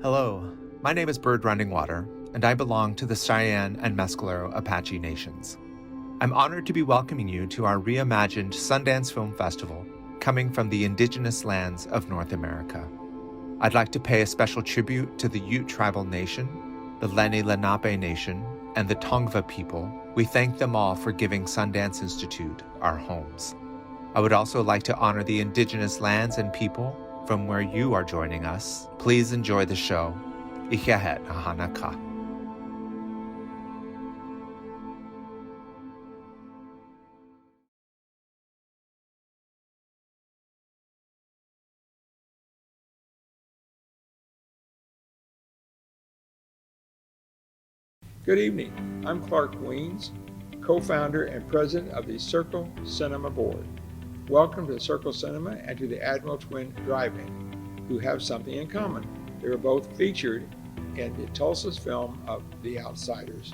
Hello, my name is Bird Running Water, and I belong to the Cheyenne and Mescalero Apache Nations. I'm honored to be welcoming you to our reimagined Sundance Film Festival, coming from the Indigenous lands of North America. I'd like to pay a special tribute to the Ute Tribal Nation, the Lenni Lenape Nation, and the Tongva people. We thank them all for giving Sundance Institute our homes. I would also like to honor the Indigenous lands and people from where you are joining us. Please enjoy the show. Ihehet Ahanaka. Good evening. I'm Clark Weens, co-founder and president of the Circle Cinema Board. Welcome to Circle Cinema and to the Admiral Twin Drive-In, who have something in common. They were both featured in the Tulsa's film of The Outsiders.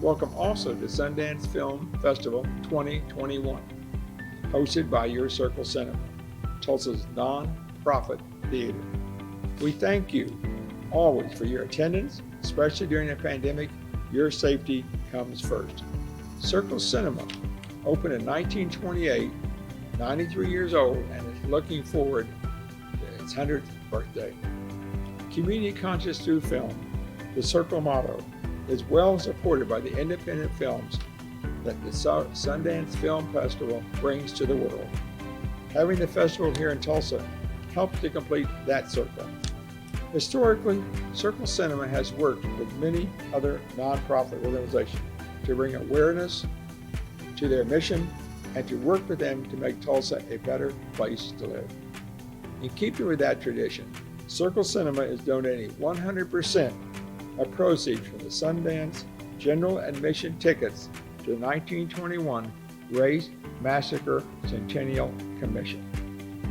Welcome also to Sundance Film Festival 2021, hosted by your Circle Cinema, Tulsa's non-profit theater. We thank you always for your attendance, especially during the pandemic. Your safety comes first. Circle Cinema opened in 1928, 93 years old, and is looking forward to its 100th birthday. Community conscious through film, the Circle motto, is well supported by the independent films that the Sundance Film Festival brings to the world. Having the festival here in Tulsa helps to complete that circle. Historically, Circle Cinema has worked with many other nonprofit organizations to bring awareness to their mission and to work with them to make Tulsa a better place to live. In keeping with that tradition, Circle Cinema is donating 100% of proceeds from the Sundance General Admission tickets to the 1921 Race Massacre Centennial Commission,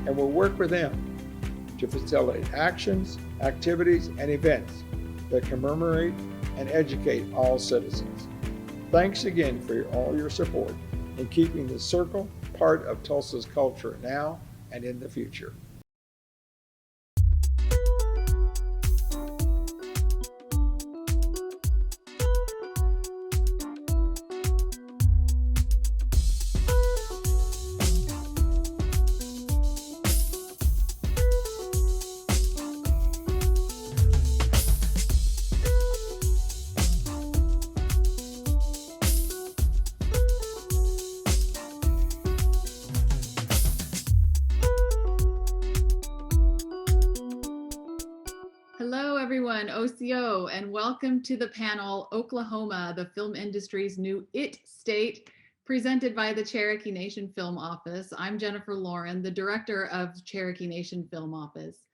and will work with them to facilitate actions, activities, and events that commemorate and educate all citizens. Thanks again for all your support in keeping the Circle part of Tulsa's culture now and in the future. OCO, and welcome to the panel, Oklahoma, the film industry's new IT state, presented by the Cherokee Nation Film Office. I'm Jennifer Loren, the director of Cherokee Nation Film Office.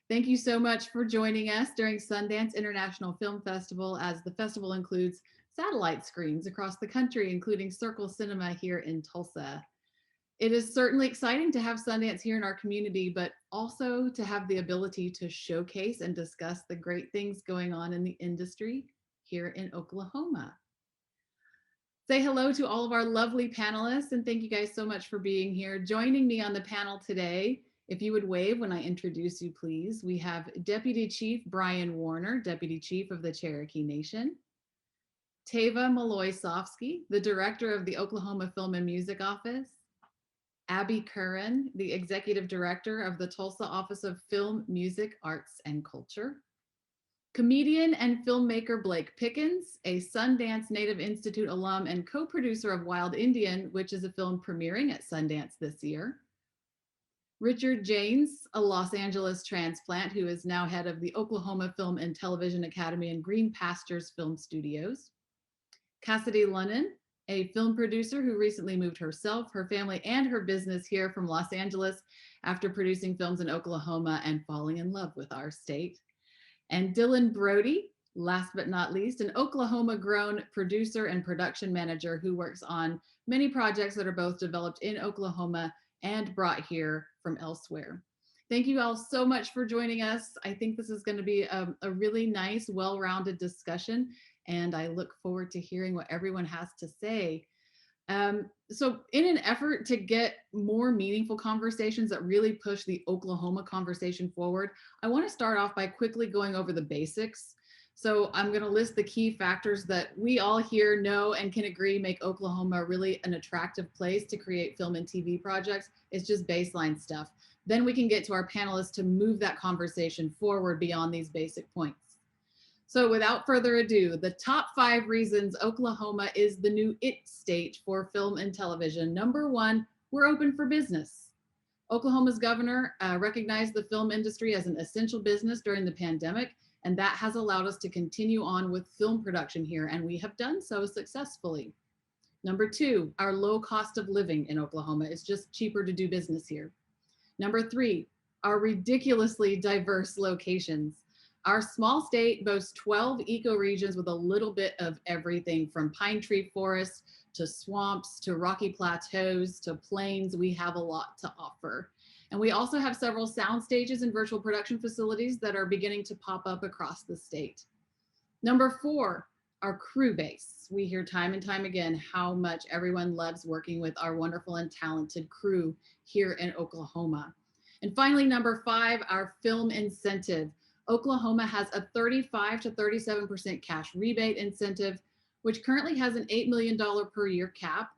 Thank you so much for joining us during Sundance International Film Festival, as the festival includes satellite screens across the country, including Circle Cinema here in Tulsa. It is certainly exciting to have Sundance here in our community, but also to have the ability to showcase and discuss the great things going on in the industry here in Oklahoma. Say hello to all of our lovely panelists, and thank you guys so much for being here. Joining me on the panel today, if you would wave when I introduce you, please. We have Deputy Chief Bryan Warner, Deputy Chief of the Cherokee Nation. Tava Sofsky, the Director of the Oklahoma Film and Music Office. Abby Kurin, the Executive Director of the Tulsa Office of Film, Music, Arts, and Culture. Comedian and filmmaker Blake Pickens, a Sundance Native Institute alum and co-producer of Wild Indian, which is a film premiering at Sundance this year. Richard Janes, a Los Angeles transplant who is now head of the Oklahoma Film and Television Academy and Green Pastures Film Studios. Cassidy Lunnen, a film producer who recently moved herself, her family, and her business here from Los Angeles after producing films in Oklahoma and falling in love with our state. And Dylan Brodie, last but not least, an Oklahoma-grown producer and production manager who works on many projects that are both developed in Oklahoma and brought here from elsewhere. Thank you all so much for joining us. I think this is going to be a really nice, well-rounded discussion, and I look forward to hearing what everyone has to say. So in an effort to get more meaningful conversations that really push the Oklahoma conversation forward, I want to start off by quickly going over the basics. So I'm going to list the key factors that we all here know and can agree make Oklahoma really an attractive place to create film and TV projects. It's just baseline stuff. Then we can get to our panelists to move that conversation forward beyond these basic points. So without further ado, the top 5 reasons Oklahoma is the new it state for film and television. Number 1, we're open for business. Oklahoma's governor recognized the film industry as an essential business during the pandemic, and that has allowed us to continue on with film production here, and we have done so successfully. Number 2, our low cost of living in Oklahoma. It's just cheaper to do business here. Number 3, our ridiculously diverse locations. Our small state boasts 12 ecoregions with a little bit of everything from pine tree forests to swamps to rocky plateaus to plains. We have a lot to offer. And we also have several sound stages and virtual production facilities that are beginning to pop up across the state. Number 4, our crew base. We hear time and time again how much everyone loves working with our wonderful and talented crew here in Oklahoma. And finally, number 5, our film incentive. Oklahoma has a 35 to 37% cash rebate incentive, which currently has an $8 million per year cap,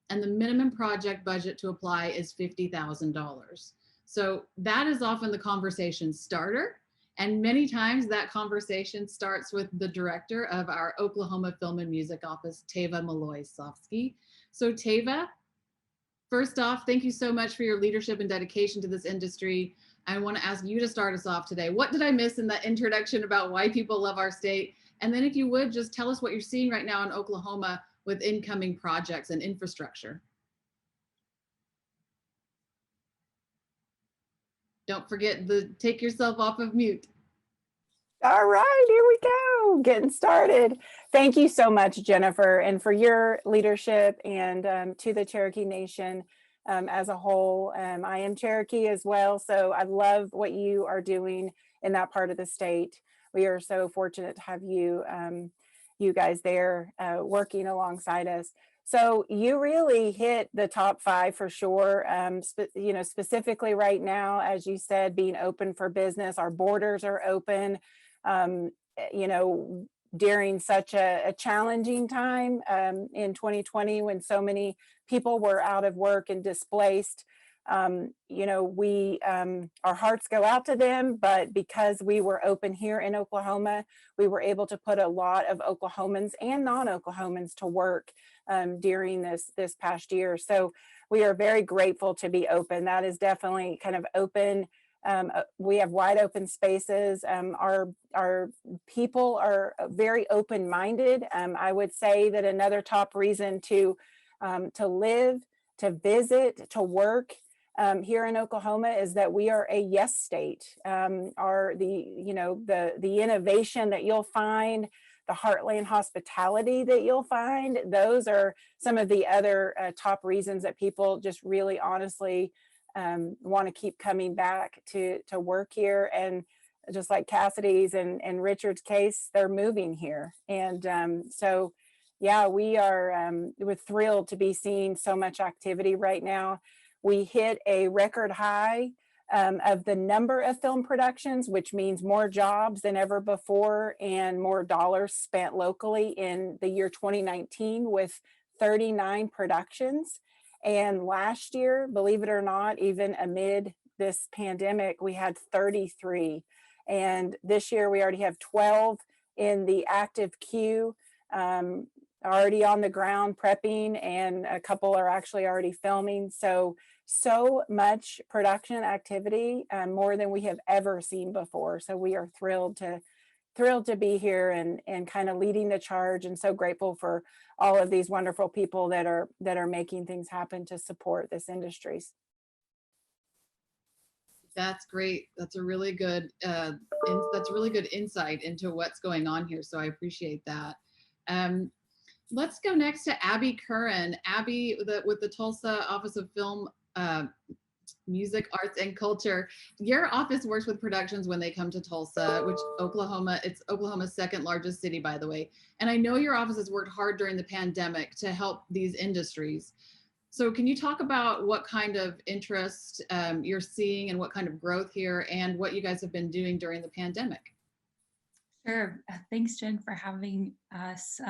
and the minimum project budget to apply is $50,000. So that is often the conversation starter. And many times that conversation starts with the director of our Oklahoma Film and Music Office, Tava Sofsky. So Tava, first off, thank you so much for your leadership and dedication to this industry. I want to ask you to start us off today. What did I miss in that introduction about why people love our state? And then if you would, just tell us what you're seeing right now in Oklahoma with incoming projects and infrastructure. Don't forget to take yourself off of mute. All right, here we go, getting started. Thank you so much, Jennifer, and for your leadership and to the Cherokee Nation as a whole. I am Cherokee as well, so I love what you are doing in that part of the state. We are so fortunate to have you, you guys there working alongside us. So you really hit the top 5 for sure. Specifically right now, as you said, being open for business, our borders are open. During such a challenging time in 2020 when so many people were out of work and displaced, our hearts go out to them, but because we were open here in Oklahoma, we were able to put a lot of Oklahomans and non-Oklahomans to work during this past year. So we are very grateful to be open. That is definitely kind of open. We have wide open spaces. Our people are very open-minded. I would say that another top reason to live, to visit, to work here in Oklahoma is that we are a yes state. The innovation that you'll find, the heartland hospitality that you'll find, those are some of the other top reasons that people just really honestly want to keep coming back to work here. And just like Cassidy's and Richard's case, they're moving here. And we're thrilled to be seeing so much activity right now. We hit a record high of the number of film productions, which means more jobs than ever before and more dollars spent locally in the year 2019 with 39 productions. And last year, believe it or not, even amid this pandemic, we had 33. And this year we already have 12 in the active queue, already on the ground prepping, and a couple are actually already filming. So much production activity, more than we have ever seen before. So we are thrilled to be here and kind of leading the charge, and so grateful for all of these wonderful people that are making things happen to support this industry. That's great. That's a really good insight into what's going on here. So I appreciate that. Let's go next to Abby Kurin. Abby with the Tulsa Office of Film music, arts, and culture. Your office works with productions when they come to Tulsa, which it's Oklahoma's second largest city, by the way. And I know your office has worked hard during the pandemic to help these industries. So can you talk about what kind of interest you're seeing and what kind of growth here and what you guys have been doing during the pandemic? Sure. Thanks, Jen, for having us.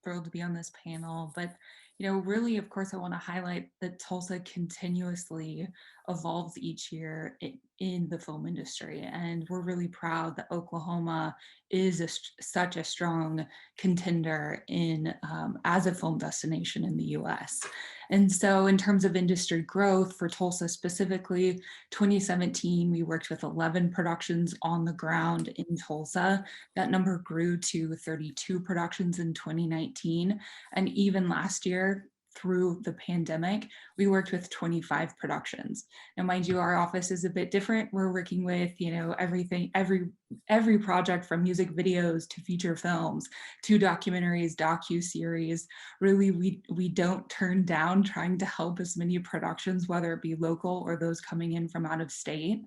Thrilled to be on this panel. But, really, of course, I want to highlight that Tulsa continuously evolves each year in the film industry. And we're really proud that Oklahoma is such a strong contender as a film destination in the US. And so in terms of industry growth for Tulsa specifically, 2017, we worked with 11 productions on the ground in Tulsa. That number grew to 32 productions in 2019. And even last year, through the pandemic, we worked with 25 productions. Now, mind you, our office is a bit different. We're working with, everything, every project from music videos to feature films to documentaries, docu-series. Really, we don't turn down trying to help as many productions, whether it be local or those coming in from out of state,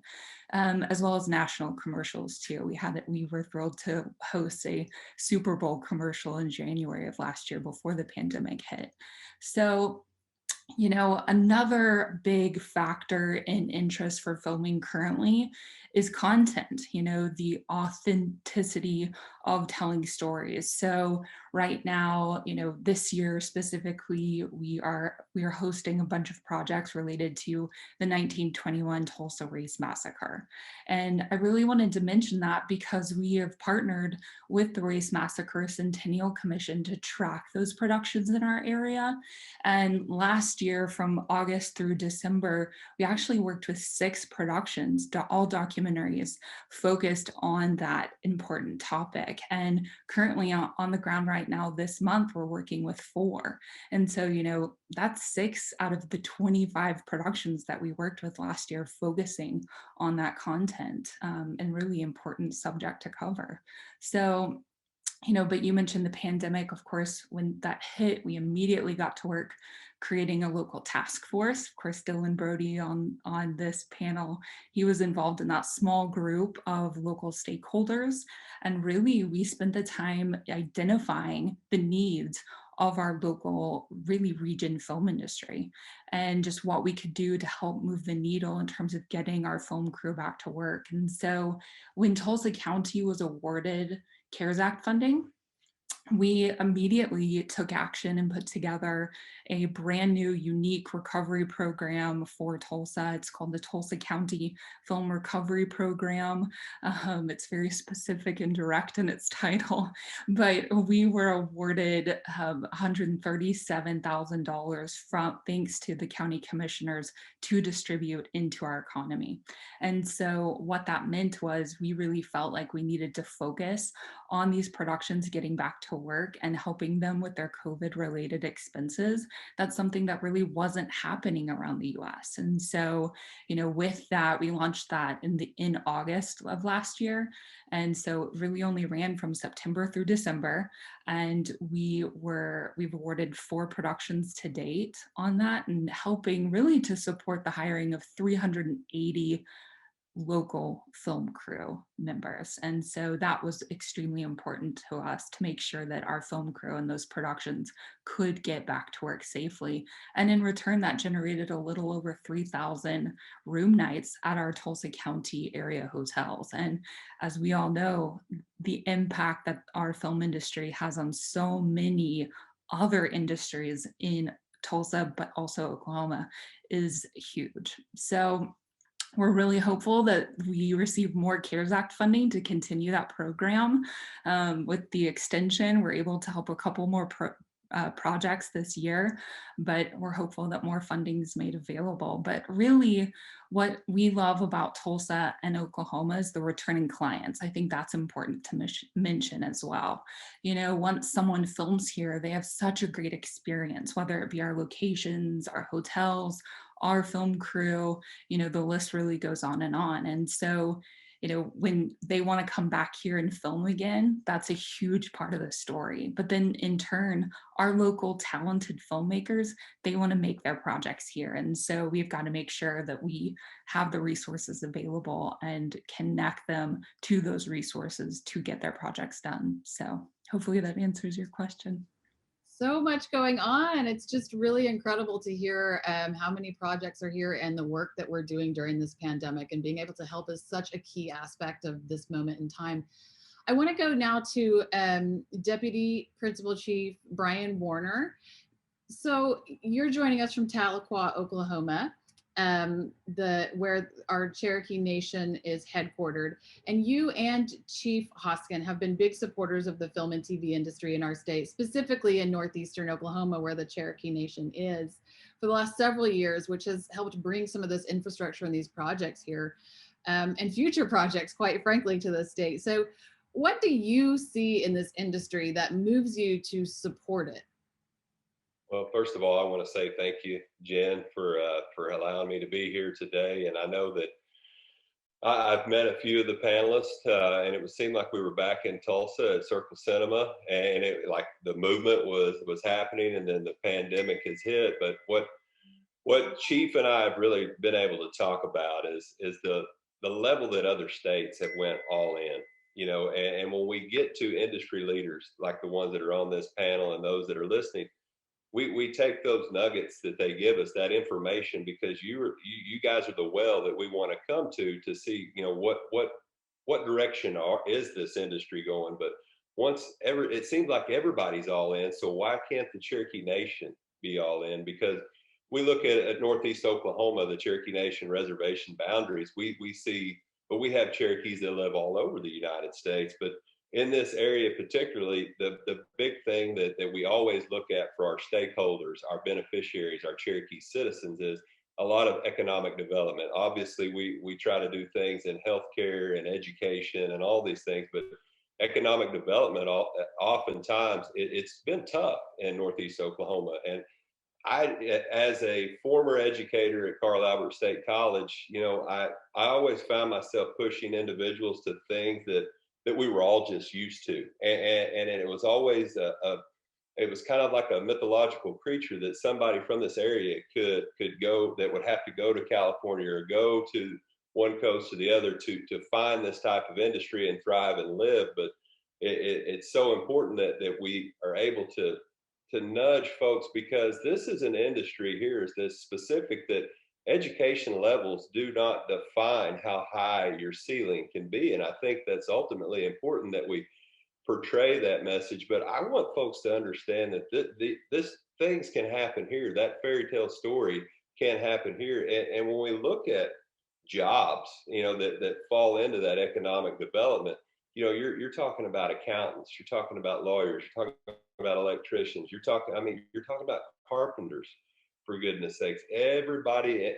as well as national commercials too. We were thrilled to host a Super Bowl commercial in January of last year before the pandemic hit. So, another big factor in interest for filming currently is content, the authenticity of telling stories. So right now, this year specifically, we are hosting a bunch of projects related to the 1921 Tulsa Race Massacre. And I really wanted to mention that because we have partnered with the Race Massacre Centennial Commission to track those productions in our area. And last year, from August through December, we actually worked with 6 productions, all documentaries focused on that important topic. And currently on the ground right now this month, we're working with 4. And so, that's 6 out of the 25 productions that we worked with last year focusing on that content, and really important subject to cover. So, but you mentioned the pandemic. Of course, when that hit, we immediately got to work creating a local task force. Of course, Brodie on this panel, he was involved in that small group of local stakeholders. And really, we spent the time identifying the needs of our local, really region film industry and just what we could do to help move the needle in terms of getting our film crew back to work. And so when Tulsa County was awarded CARES Act funding, we immediately took action and put together a brand new, unique recovery program for Tulsa. It's called the Tulsa County Film Recovery Program. It's very specific and direct in its title, but we were awarded $137,000 thanks to the county commissioners to distribute into our economy. And so what that meant was we really felt like we needed to focus on these productions getting back to work and helping them with their COVID-related expenses. That's something that really wasn't happening around the US. And so, with that, we launched that in August of last year. And so it really only ran from September through December. And we've awarded 4 productions to date on that and helping really to support the hiring of 380 local film crew members. And so that was extremely important to us to make sure that our film crew and those productions could get back to work safely. And in return, that generated a little over 3,000 room nights at our Tulsa County area hotels. And as we all know, the impact that our film industry has on so many other industries in Tulsa, but also Oklahoma, is huge. So we're really hopeful that we receive more CARES Act funding to continue that program. With the extension, we're able to help a couple more projects this year, but we're hopeful that more funding is made available. But really, what we love about Tulsa and Oklahoma is the returning clients. I think that's important to mention as well. Once someone films here, they have such a great experience, whether it be our locations, our hotels, our film crew, the list really goes on and on. And so, when they want to come back here and film again, that's a huge part of the story. But then in turn, our local talented filmmakers, they want to make their projects here. And so we've got to make sure that we have the resources available and connect them to those resources to get their projects done. So hopefully that answers your question. So much going on. It's just really incredible to hear how many projects are here and the work that we're doing during this pandemic, and being able to help is such a key aspect of this moment in time. I want to go now to Deputy Principal Chief Bryan Warner. So you're joining us from Tahlequah, Oklahoma, where our Cherokee Nation is headquartered. And you and Chief Hoskin have been big supporters of the film and TV industry in our state, specifically in northeastern Oklahoma, where the Cherokee Nation is, for the last several years, which has helped bring some of this infrastructure and these projects here, and future projects, quite frankly, to the state. So what do you see in this industry that moves you to support it? Well, first of all, I want to say thank you, Jen, for allowing me to be here today. And I know that I've met a few of the panelists, and it would seem like we were back in Tulsa at Circle Cinema, and it like the movement was happening, and then the pandemic has hit. But what Chief and I have really been able to talk about is the level that other states have went all in. And when we get to industry leaders like the ones that are on this panel and those that are listening, we take those nuggets that they give us, that information, because you guys are the well that we want to come to see, what direction is this industry going. But it seems like everybody's all in, so why can't the Cherokee Nation be all in? Because we look at Northeast Oklahoma, the Cherokee Nation reservation boundaries, we see, but we have Cherokees that live all over the United States. But in this area particularly, the big thing that we always look at for our stakeholders, our beneficiaries, our Cherokee citizens, is a lot of economic development. Obviously, we try to do things in healthcare and education and all these things, but economic development, oftentimes, it's been tough in Northeast Oklahoma. And I, as a former educator at Carl Albert State College, I always found myself pushing individuals to things that we were all just used to, and it was always it was kind of like a mythological creature that somebody from this area could go, that would have to go to California or go to one coast to the other to find this type of industry and thrive and live. But it's so important that we are able to nudge folks, because this is an industry here is this specific, that education levels do not define how high your ceiling can be. And I think that's ultimately important that we portray that message. But I want folks to understand that this things can happen here. That fairy tale story can happen here. And when we look at jobs, that fall into that economic development, you're talking about accountants, you're talking about lawyers, you're talking about electricians, you're talking about carpenters, for goodness sakes, everybody,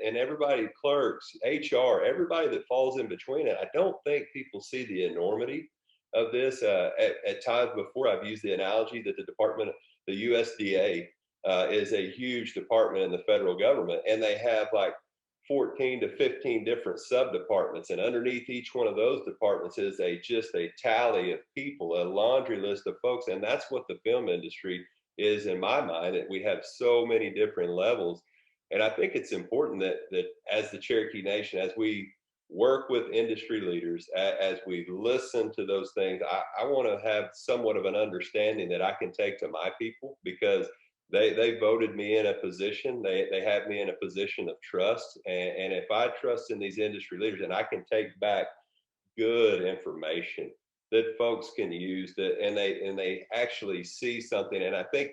clerks, HR, everybody that falls in between it. I don't think people see the enormity of this. At times before, I've used the analogy that the USDA is a huge department in the federal government, and they have like 14 to 15 different sub-departments, and underneath each one of those departments is just a tally of people, a laundry list of folks. And that's what the film industry is, in my mind, that we have so many different levels. And I think it's important that as the Cherokee Nation, as we work with industry leaders, as we listen to those things, I want to have somewhat of an understanding that I can take to my people, because they voted me in a position, they have me in a position of trust. And if I trust in these industry leaders, and I can take back good information that folks can use, and they actually see something. And I think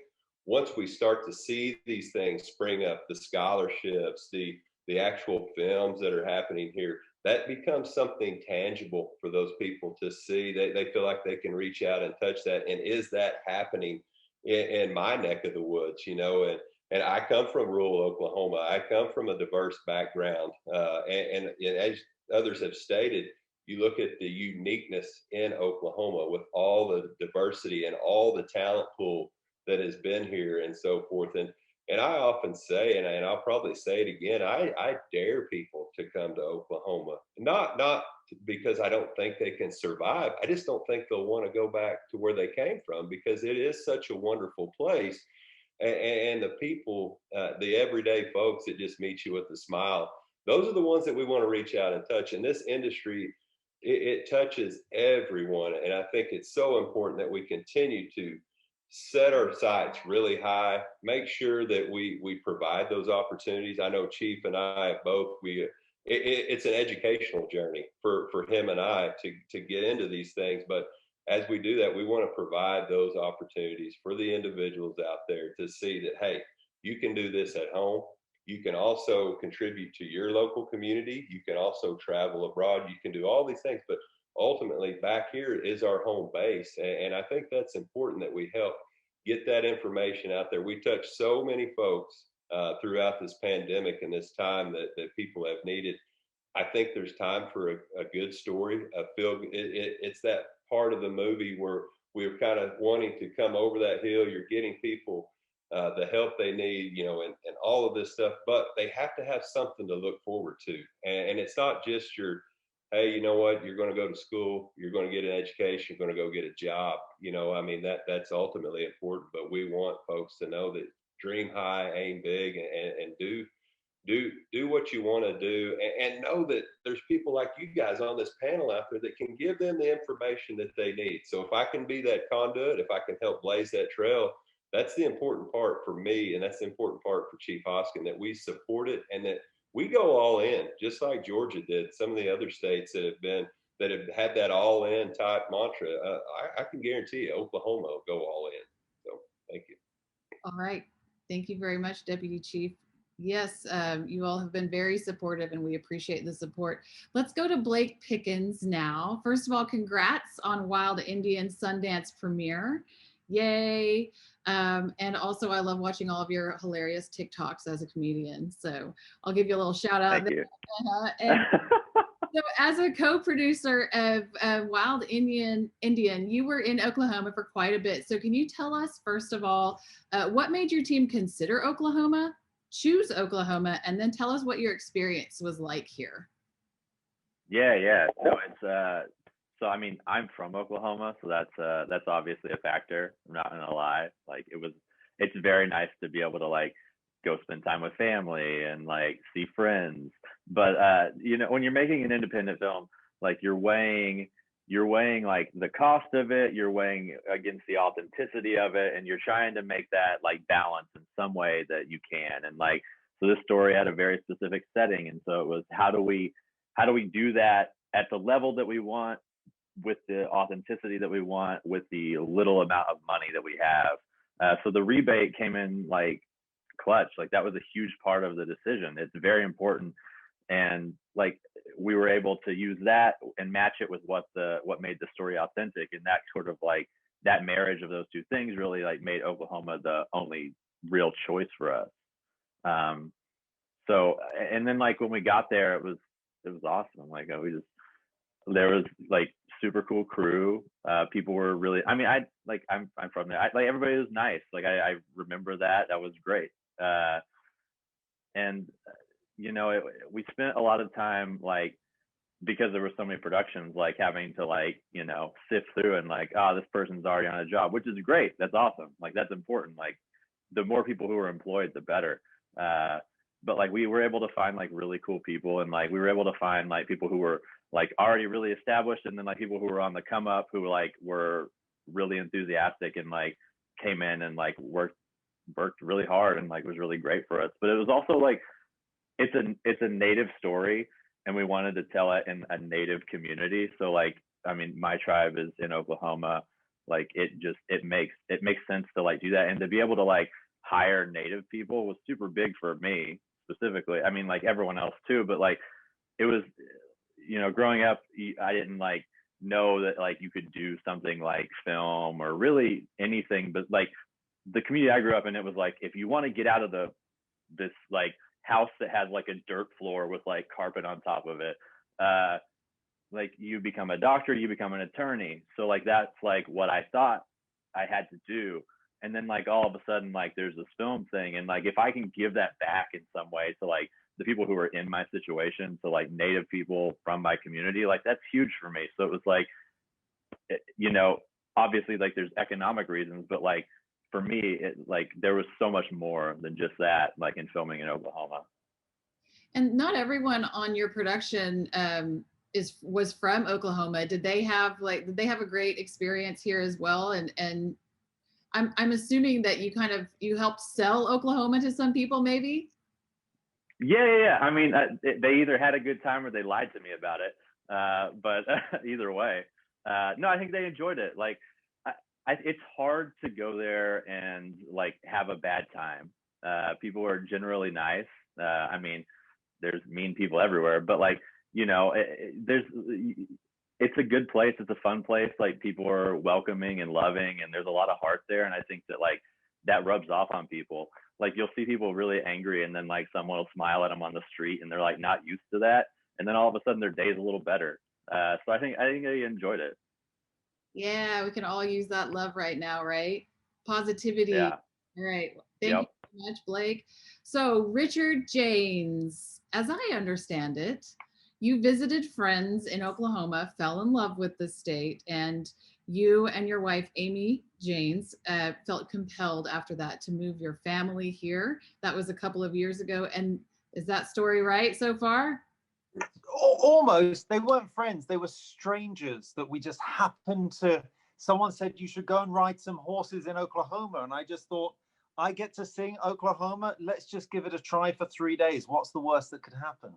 once we start to see these things spring up, the scholarships, the actual films that are happening here, that becomes something tangible for those people to see. They feel like they can reach out and touch that. And is that happening in my neck of the woods? And I come from rural Oklahoma. I come from a diverse background. And as others have stated, you look at the uniqueness in Oklahoma with all the diversity and all the talent pool that has been here and so forth. And I often say, and I'll probably say it again, I dare people to come to Oklahoma, not because I don't think they can survive. I just don't think they'll want to go back to where they came from, because it is such a wonderful place. And the people, the everyday folks that just meet you with a smile, those are the ones that we want to reach out and touch. And this industry, it touches everyone. And I think it's so important that we continue to set our sights really high, make sure that we provide those opportunities. I know Chief and I both, it's an educational journey for him and I to get into these things. But as we do that, we want to provide those opportunities for the individuals out there to see that, hey, you can do this at home. You can also contribute to your local community. You can also travel abroad. You can do all these things, but ultimately back here is our home base. And I think that's important that we help get that information out there. We touch so many folks throughout this pandemic and this time that people have needed. I think there's time for a good story. It's that part of the movie where we're kind of wanting to come over that hill. You're getting people the help they need, and all of this stuff, but they have to have something to look forward to. And it's not just your, hey, you know what, you're going to go to school, you're going to get an education, you're going to go get a job. I mean, that's ultimately important, but we want folks to know that dream high, aim big, and do what you want to do, and know that there's people like you guys on this panel out there that can give them the information that they need. So if I can be that conduit, if I can help blaze that trail, that's the important part for me, and that's the important part for Chief Hoskin, that we support it and that we go all in, just like Georgia did. Some of the other states that have had that all in type mantra, I can guarantee you Oklahoma will go all in. So thank you. All right. Thank you very much, Deputy Chief. Yes, you all have been very supportive and we appreciate the support. Let's go to Blake Pickens now. First of all, congrats on Wild Indian Sundance premiere. Yay. And also I love watching all of your hilarious TikToks as a comedian. So I'll give you a little shout out. Thank you. And so as a co-producer of Wild Indian, you were in Oklahoma for quite a bit. So can you tell us, first of all, what made your team consider Oklahoma, choose Oklahoma, and then tell us what your experience was like here? Yeah. So it's so I mean, I'm from Oklahoma, so that's obviously a factor. I'm not gonna lie. Like it's very nice to be able to like go spend time with family and like see friends. But when you're making an independent film, like you're weighing like the cost of it, you're weighing against the authenticity of it, and you're trying to make that like balance in some way that you can. And like, so this story had a very specific setting, and so it was how do we do that at the level that we want, with the authenticity that we want, with the little amount of money that we have. So the rebate came in like clutch. Like that was a huge part of the decision. It's very important. And like we were able to use that and match it with what made the story authentic, and that sort of like that marriage of those two things really like made Oklahoma the only real choice for us. So and then like when we got there, it was awesome. Like there was like super cool crew. People were really, I mean, I'm from there. Like everybody was nice. Like I remember that was great. And we spent a lot of time like, because there were so many productions, like having to like, sift through and like, this person's already on a job, which is great. That's awesome. Like that's important. Like the more people who are employed, the better. But like we were able to find like really cool people, and like we were able to find like people who were like already really established, and then like people who were on the come up who like were really enthusiastic and like came in and like worked really hard and like was really great for us. But it was also like it's a native story, and we wanted to tell it in a native community. So like, I mean, my tribe is in Oklahoma. Like it makes sense to like do that, and to be able to like hire native people was super big for me specifically. I mean, like everyone else too, but like it was, growing up, I didn't like know that like you could do something like film or really anything, but like the community I grew up in, it was like, if you want to get out of this like house that has like a dirt floor with like carpet on top of it, like you become a doctor, you become an attorney. So like that's like what I thought I had to do. And then like all of a sudden like there's this film thing, and like if I can give that back in some way to like the people who were in my situation, so like Native people from my community, like that's huge for me. So it was like, you know, obviously like there's economic reasons, but like for me, it like there was so much more than just that, like in filming in Oklahoma. And not everyone on your production was from Oklahoma. Did they have a great experience here as well? And I'm assuming that you helped sell Oklahoma to some people, maybe. Yeah. I mean, they either had a good time or they lied to me about it. But either way, no, I think they enjoyed it. Like, it's hard to go there and like have a bad time. People are generally nice. I mean, there's mean people everywhere, but like, you know, it's a good place. It's a fun place. Like people are welcoming and loving, and there's a lot of heart there. And I think that like that rubs off on people. Like you'll see people really angry, and then like someone will smile at them on the street, and they're like not used to that. And then all of a sudden their day is a little better. So I think they enjoyed it. Yeah, we can all use that love right now, right? Positivity. Yeah. All right. Thank you so much, Blake. So Richard Janes, as I understand it, you visited friends in Oklahoma, fell in love with the state, and you and your wife, Amy Janes, felt compelled after that to move your family here. That was a couple of years ago. And is that story right so far? Almost. They weren't friends. They were strangers that we just happened to. Someone said you should go and ride some horses in Oklahoma. And I just thought, I get to sing Oklahoma. Let's just give it a try for 3 days. What's the worst that could happen?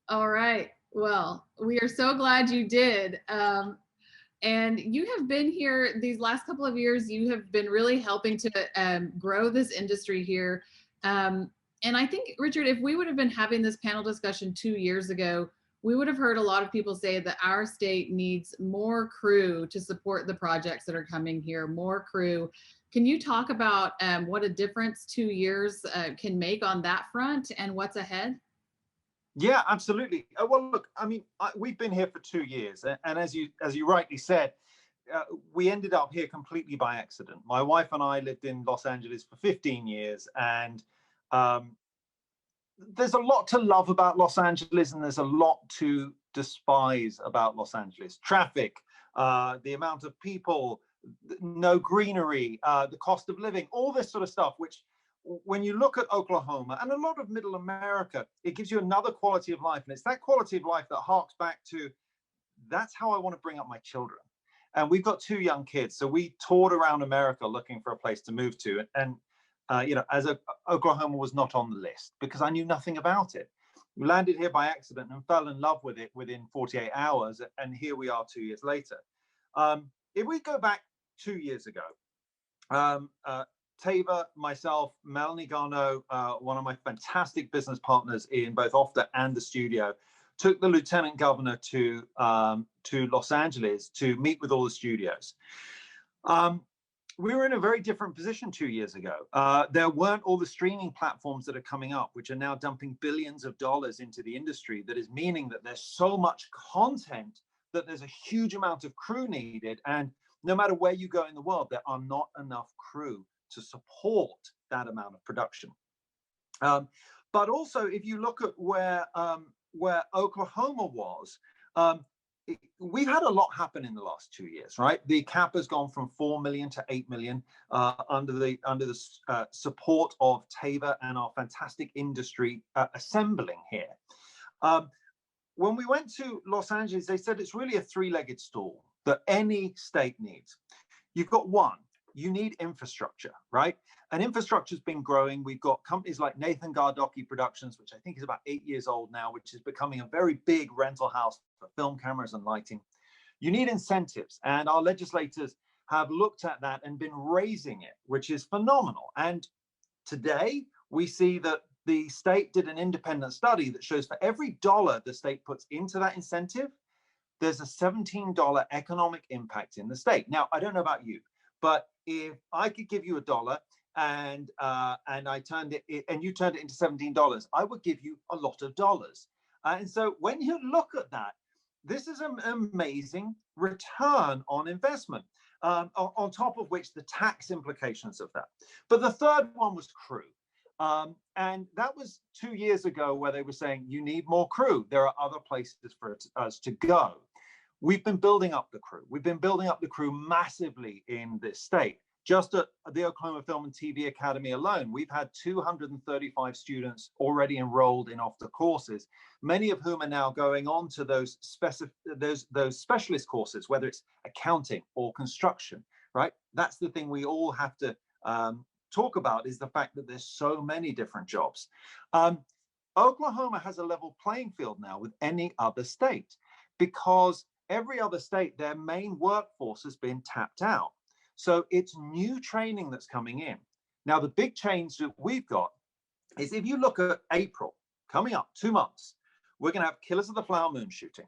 All right. Well, we are so glad you did. And you have been here these last couple of years. You have been really helping to grow this industry here. And I think, Richard, if we would have been having this panel discussion 2 years ago, we would have heard a lot of people say that our state needs more crew to support the projects that are coming here, more crew. Can you talk about what a difference 2 years can make on that front and what's ahead? Yeah, absolutely. Well, look, I mean, we've been here for 2 years. And as you rightly said, we ended up here completely by accident. My wife and I lived in Los Angeles for 15 years. And there's a lot to love about Los Angeles, and there's a lot to despise about Los Angeles. Traffic, the amount of people, no greenery, the cost of living, all this sort of stuff, which when you look at Oklahoma and a lot of middle America, it gives you another quality of life. And it's that quality of life that harks back to, that's how I want to bring up my children. And we've got 2 young kids. So we toured around America looking for a place to move to. And you know, Oklahoma was not on the list because I knew nothing about it. We landed here by accident and fell in love with it within 48 hours. And here we are 2 years later. If we go back 2 years ago, Tava, myself, Melanie Garneau, one of my fantastic business partners in both OFTA and the studio, took the lieutenant governor to Los Angeles to meet with all the studios. We were in a very different position 2 years ago. There weren't all the streaming platforms that are coming up, which are now dumping billions of dollars into the industry. That is meaning that there's so much content that there's a huge amount of crew needed. And no matter where you go in the world, there are not enough crew to support that amount of production. But also, if you look at where Oklahoma was, we've had a lot happen in the last 2 years, right? The cap has gone from 4 million to 8 million under the support of Tava and our fantastic industry assembling here. When we went to Los Angeles, they said it's really a 3-legged stool that any state needs. You've got one, you need infrastructure, right? And infrastructure's been growing. We've got companies like Nathan Gardocky Productions, which I think is about 8 years old now, which is becoming a very big rental house for film cameras and lighting. You need incentives, and our legislators have looked at that and been raising it, which is phenomenal. And today we see that the state did an independent study that shows for every dollar the state puts into that incentive, there's a $17 economic impact in the state. Now, I don't know about you, but if I could give you $1 and I turned it, and you turned it into $17, I would give you a lot of dollars. And so when you look at that, this is an amazing return on investment, on top of which the tax implications of that. But the third one was crew. And that was 2 years ago, where they were saying, you need more crew. There are other places for us to go. We've been building up the crew. We've been building up the crew massively in this state. Just at the Oklahoma Film and TV Academy alone, we've had 235 students already enrolled in OFTA courses, many of whom are now going on to those specialist courses, whether it's accounting or construction, right? That's the thing we all have to talk about, is the fact that there's so many different jobs. Oklahoma has a level playing field now with any other state, because every other state, their main workforce has been tapped out. So it's new training that's coming in. Now, the big change that we've got is, if you look at April, coming up 2 months, we're going to have Killers of the Flower Moon shooting,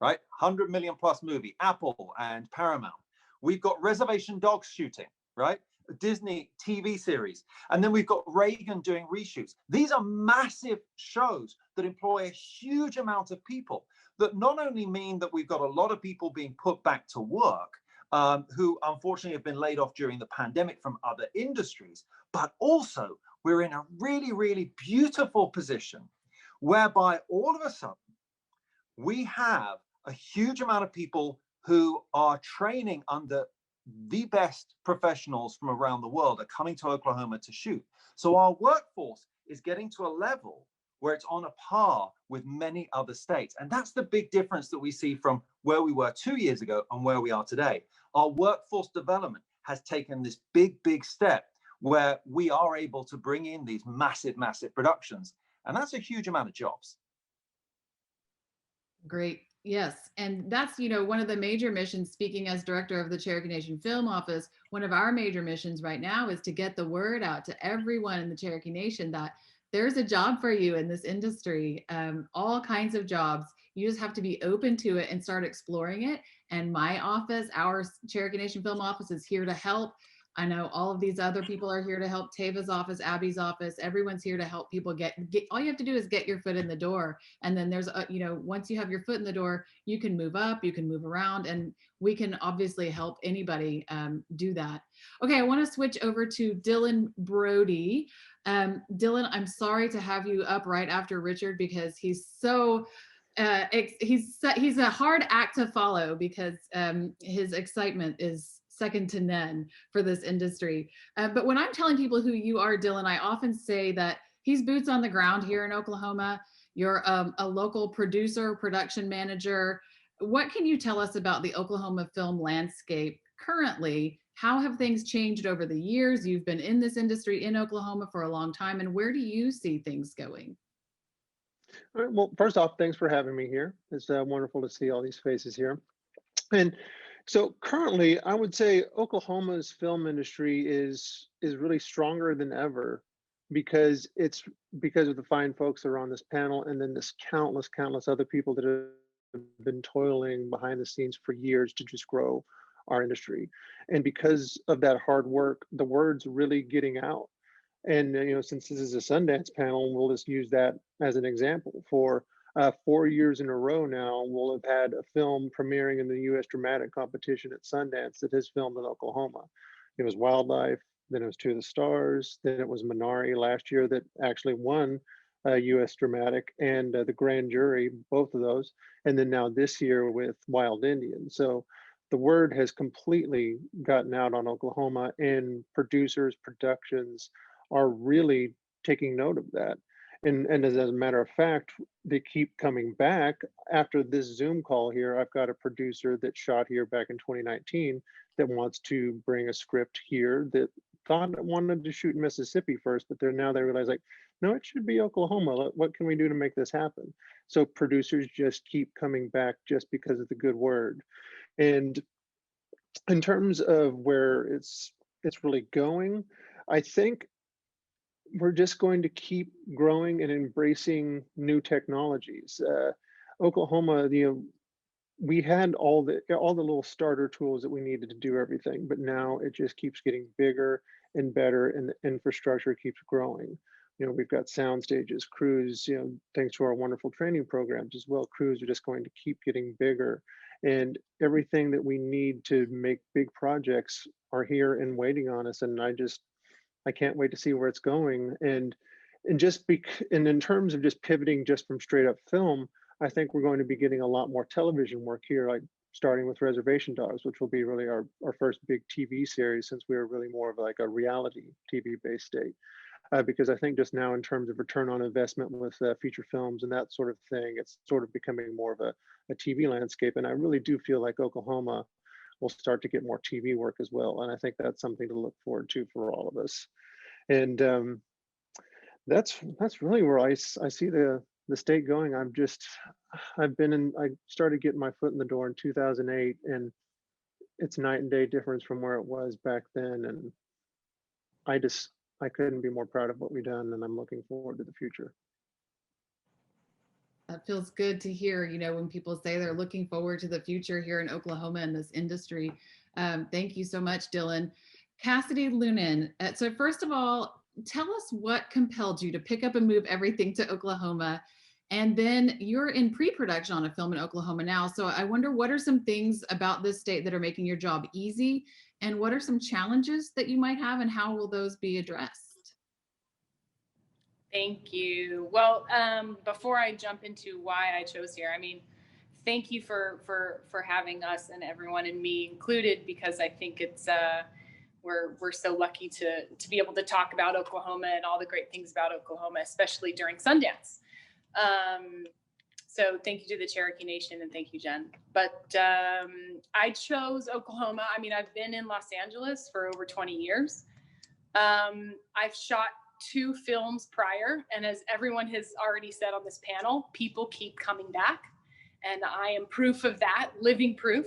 right? 100 million plus movie, Apple and Paramount. We've got Reservation Dogs shooting, right? A Disney TV series. And then we've got Reagan doing reshoots. These are massive shows that employ a huge amount of people, that not only mean that we've got a lot of people being put back to work, who unfortunately have been laid off during the pandemic from other industries, but also we're in a really, really beautiful position whereby all of a sudden we have a huge amount of people who are training under the best professionals from around the world are coming to Oklahoma to shoot. So our workforce is getting to a level where it's on a par with many other states. And that's the big difference that we see from where we were 2 years ago and where we are today. Our workforce development has taken this big, big step where we are able to bring in these massive, massive productions. And that's a huge amount of jobs. Great. Yes. And that's, one of the major missions, speaking as director of the Cherokee Nation Film Office, one of our major missions right now is to get the word out to everyone in the Cherokee Nation that there's a job for you in this industry, all kinds of jobs. You just have to be open to it and start exploring it. And my office, our Cherokee Nation Film Office, is here to help. I know all of these other people are here to help. Tava's office, Abby's office, everyone's here to help people get all you have to do is get your foot in the door. And then there's, once you have your foot in the door, you can move up, you can move around, and we can obviously help anybody do that. Okay, I want to switch over to Dylan Brodie. Dylan, I'm sorry to have you up right after Richard, because he's so he's a hard act to follow, because his excitement is second to none for this industry. But when I'm telling people who you are, Dylan, I often say that he's boots on the ground here in Oklahoma. You're a local producer, production manager. What can you tell us about the Oklahoma film landscape currently? How have things changed over the years? You've been in this industry in Oklahoma for a long time, and where do you see things going? All right, well, first off, thanks for having me here. It's wonderful to see all these faces here. And so currently, I would say Oklahoma's film industry is really stronger than ever, because of the fine folks that are on this panel, and then this countless other people that have been toiling behind the scenes for years to just grow our industry. And because of that hard work, the word's really getting out. And since this is a Sundance panel, we'll just use that as an example. For 4 years in a row now, we'll have had a film premiering in the U.S. Dramatic Competition at Sundance that has filmed in Oklahoma. It was Wildlife, then it was To the Stars, then it was Minari last year that actually won U.S. Dramatic, and the Grand Jury, both of those. And then now this year with Wild Indian. So the word has completely gotten out on Oklahoma, and producers, productions are really taking note of that. And as a matter of fact, they keep coming back. After this Zoom call here, I've got a producer that shot here back in 2019 that wants to bring a script here, that thought it wanted to shoot in Mississippi first, but now they realize, like, no, it should be Oklahoma. What can we do to make this happen? So producers just keep coming back just because of the good word. And in terms of where it's really going, I think we're just going to keep growing and embracing new technologies. Oklahoma, we had all the little starter tools that we needed to do everything, but now it just keeps getting bigger and better, and the infrastructure keeps growing. We've got sound stages, crews, thanks to our wonderful training programs as well. Crews are just going to keep getting bigger, and everything that we need to make big projects are here and waiting on us. And I I can't wait to see where it's going. And in terms of just pivoting just from straight up film, I think we're going to be getting a lot more television work here, like starting with Reservation Dogs, which will be really our first big TV series, since we are really more of like a reality TV based state. Because I think just now in terms of return on investment with feature films and that sort of thing, it's sort of becoming more of a TV landscape. And I really do feel like Oklahoma will start to get more TV work as well. And I think that's something to look forward to for all of us. And that's really where I see the state going. I started getting my foot in the door in 2008, and it's night and day difference from where it was back then. And I couldn't be more proud of what we've done, and I'm looking forward to the future. That feels good to hear, when people say they're looking forward to the future here in Oklahoma in this industry. Thank you so much, Dylan. Cassidy, Lunnen. So first of all, tell us what compelled you to pick up and move everything to Oklahoma. And then you're in pre-production on a film in Oklahoma now. So I wonder, what are some things about this state that are making your job easy? And what are some challenges that you might have, and how will those be addressed? Thank you. Well, before I jump into why I chose here, thank you for having us, and everyone, and me included, because I think it's we're so lucky to be able to talk about Oklahoma and all the great things about Oklahoma, especially during Sundance. So thank you to the Cherokee Nation, and thank you, Jen. But I chose Oklahoma. I've been in Los Angeles for over 20 years. I've shot 2 films prior, and as everyone has already said on this panel, people keep coming back, and I am proof of that, living proof.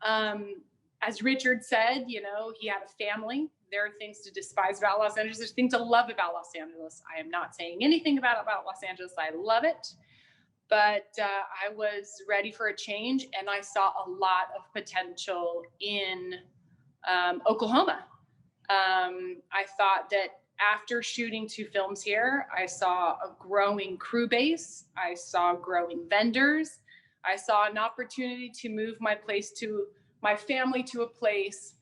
As Richard said, he had a family. There are things to despise about Los Angeles. There's things to love about Los Angeles. I am not saying anything about Los Angeles. I love it. But I was ready for a change, and I saw a lot of potential in Oklahoma. I thought that after shooting 2 films here, I saw a growing crew base. I saw growing vendors. I saw an opportunity to move my family to a place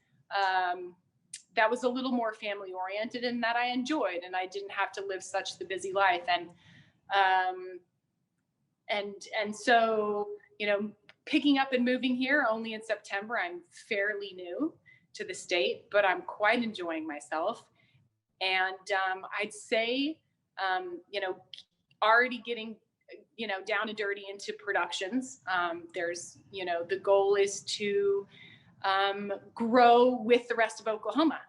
that was a little more family oriented, and that I enjoyed, and I didn't have to live such the busy life. And so, picking up and moving here only in September, I'm fairly new to the state, but I'm quite enjoying myself. And I'd say, already getting, down and dirty into productions. There's, the goal is to grow with the rest of Oklahoma.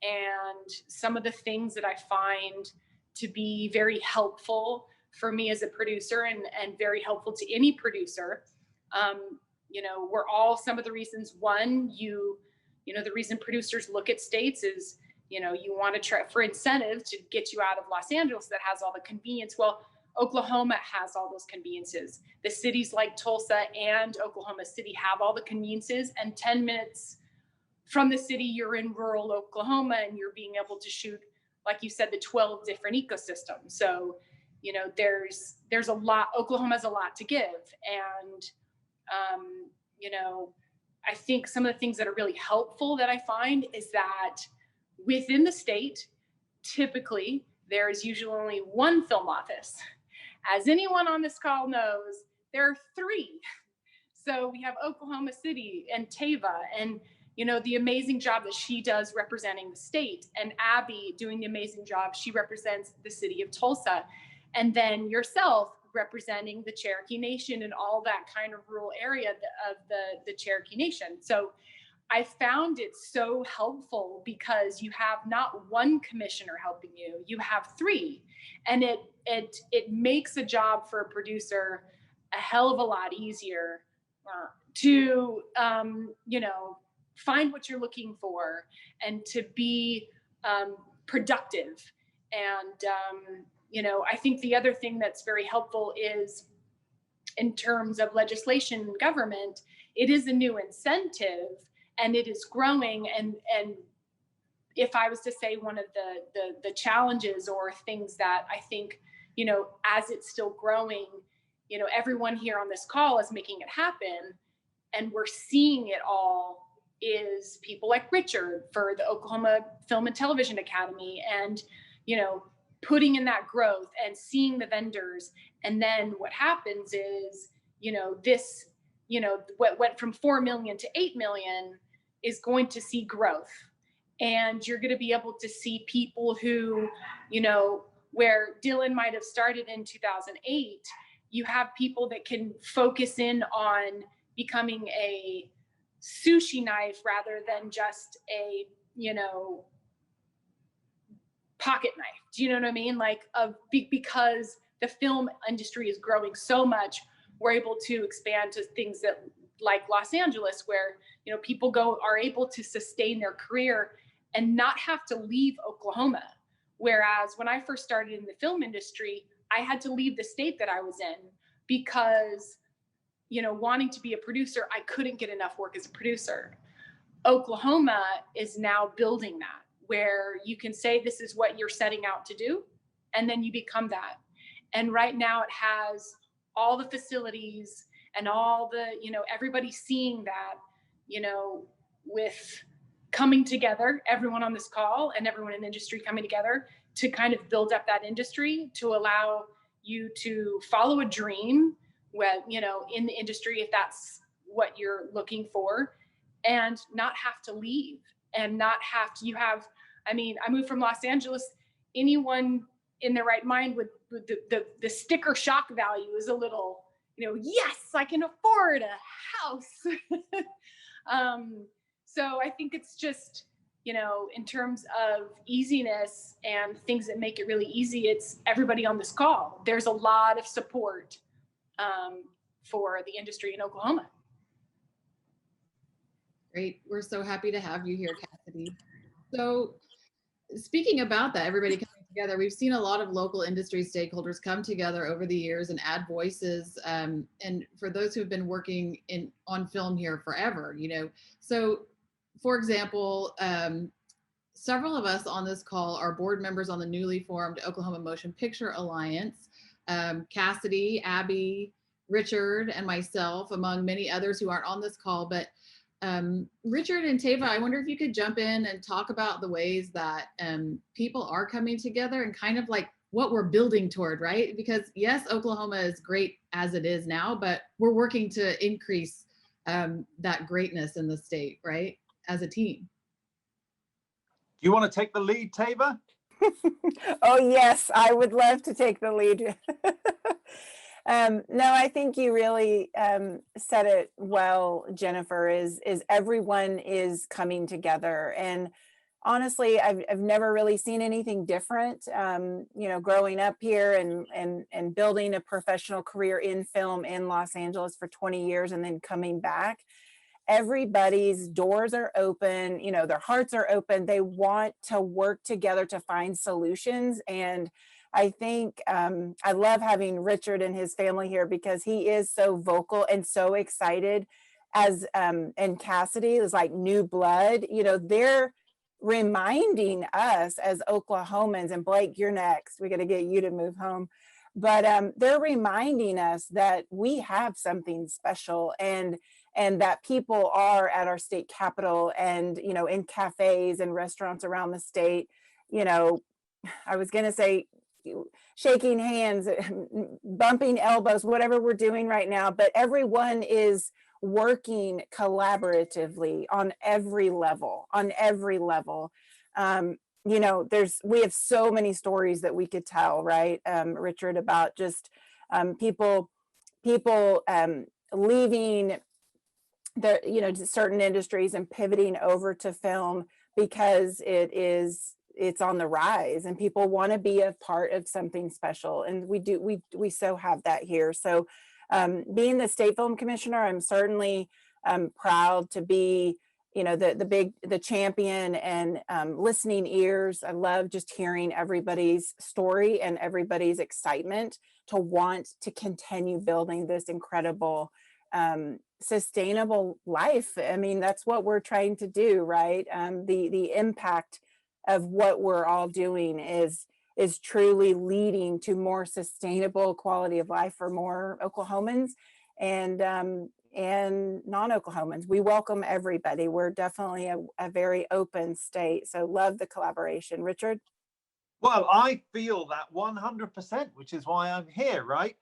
And some of the things that I find to be very helpful for me as a producer, and very helpful to any producer, we're all, some of the reasons, one, the reason producers look at states is, you want to try for incentive to get you out of Los Angeles that has all the convenience. Well, Oklahoma has all those conveniences. The cities like Tulsa and Oklahoma City have all the conveniences, and 10 minutes from the city, you're in rural Oklahoma, and you're being able to shoot, like you said, the 12 different ecosystems. So, there's a lot, Oklahoma has a lot to give. And, I think some of the things that are really helpful that I find is that within the state, typically, there is usually only 1 film office. As anyone on this call knows, there are 3. So we have Oklahoma City and Tava, and the amazing job that she does representing the state, and Abby doing the amazing job. She represents the city of Tulsa, and then yourself representing the Cherokee Nation and all that kind of rural area of the Cherokee Nation. So I found it so helpful, because you have not 1 commissioner helping you, you have 3. And it makes a job for a producer a hell of a lot easier to, find what you're looking for, and to be productive. And, I think the other thing that's very helpful is, in terms of legislation and government, it is a new incentive, and it is growing. And if I was to say one of the challenges or things that I think, as it's still growing, everyone here on this call is making it happen, and we're seeing it all is people like Richard for the Oklahoma Film and Television Academy, and, you know, putting in that growth and seeing the vendors. And then what happens is, you know, this, you know, what went from 4 million to 8 million is going to see growth. And you're going to be able to see people who, you know, where Dylan might have started in 2008, you have people that can focus in on becoming a sushi knife rather than just a, you know, pocket knife. Do you know what I mean? Like, because the film industry is growing so much, we're able to expand to things that like Los Angeles, where, you know, people are able to sustain their career and not have to leave Oklahoma. Whereas when I first started in the film industry, I had to leave the state that I was in because, you know, wanting to be a producer, I couldn't get enough work as a producer. Oklahoma is now building that, where you can say this is what you're setting out to do, and then you become that. And right now it has all the facilities and all the, you know, everybody seeing that, you know, with coming together, everyone on this call and everyone in the industry coming together to kind of build up that industry, to allow you to follow a dream when, you know, in the industry, if that's what you're looking for, and not have to leave and not have to, I mean, I moved from Los Angeles. Anyone in their right mind with the sticker shock value is a little, you know, yes, I can afford a house. So I think it's just, you know, in terms of easiness and things that make it really easy, it's everybody on this call. There's a lot of support for the industry in Oklahoma. Great. We're so happy to have you here, Cassidy. So speaking about that, everybody coming together, we've seen a lot of local industry stakeholders come together over the years and add voices. And for those who've been working on film here forever, you know, so for example, several of us on this call are board members on the newly formed Oklahoma Motion Picture Alliance. Cassidy, Abby, Richard, and myself, among many others who aren't on this call. But Richard and Tava, I wonder if you could jump in and talk about the ways that people are coming together and kind of like what we're building toward, right? Because yes, Oklahoma is great as it is now, but we're working to increase that greatness in the state, right? As a team. Do you want to take the lead, Tava? Oh, yes, I would love to take the lead. No, I think you really said it well, Jennifer, is everyone is coming together. And honestly, I've never really seen anything different, you know, growing up here and building a professional career in film in Los Angeles for 20 years and then coming back. Everybody's doors are open, you know, their hearts are open. They want to work together to find solutions. And I think I love having Richard and his family here because he is so vocal and so excited, as and Cassidy is like new blood. You know, they're reminding us as Oklahomans, and Blake, you're next. We got to get you to move home. But they're reminding us that we have something special, and that people are at our state capitol and, you know, in cafes and restaurants around the state. You know, I was going to say shaking hands, bumping elbows, whatever we're doing right now, but everyone is working collaboratively on every level, you know, we have so many stories that we could tell, right, Richard, about just people leaving the, you know, certain industries and pivoting over to film because it's on the rise and people want to be a part of something special. And we so have that here. So being the state film commissioner, I'm certainly proud to be, you know, the champion and listening ears. I love just hearing everybody's story and everybody's excitement to want to continue building this incredible sustainable life. I mean, that's what we're trying to do, right? The impact of what we're all doing is truly leading to more sustainable quality of life for more Oklahomans. And and non-Oklahomans. We welcome everybody. We're definitely a very open state. So love the collaboration. Richard? Well, I feel that 100%, which is why I'm here, right?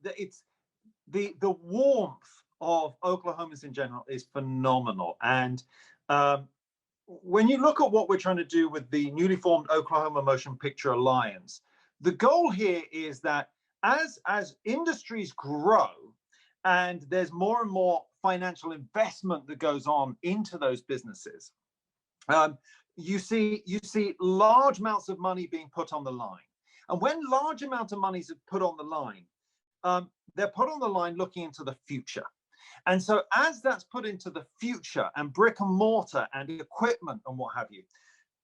It's the warmth of Oklahomans in general is phenomenal. And when you look at what we're trying to do with the newly formed Oklahoma Motion Picture Alliance, the goal here is that as industries grow and there's more and more financial investment that goes on into those businesses, you see large amounts of money being put on the line. And when large amounts of money is put on the line, they're put on the line looking into the future. And so as that's put into the future and brick and mortar and equipment and what have you,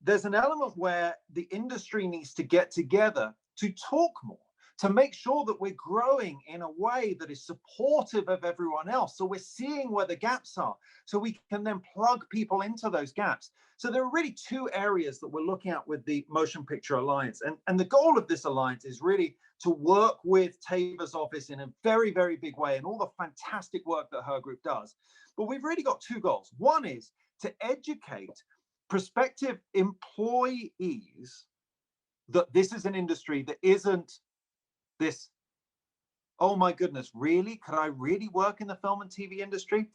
there's an element where the industry needs to get together to talk more, to make sure that we're growing in a way that is supportive of everyone else. So we're seeing where the gaps are, so we can then plug people into those gaps. So there are really two areas that we're looking at with the Motion Picture Alliance. And the goal of this alliance is really to work with Tava's office in a very, very big way and all the fantastic work that her group does. But we've really got two goals. One is to educate prospective employees that this is an industry that isn't this, oh my goodness, really? Could I really work in the film and TV industry?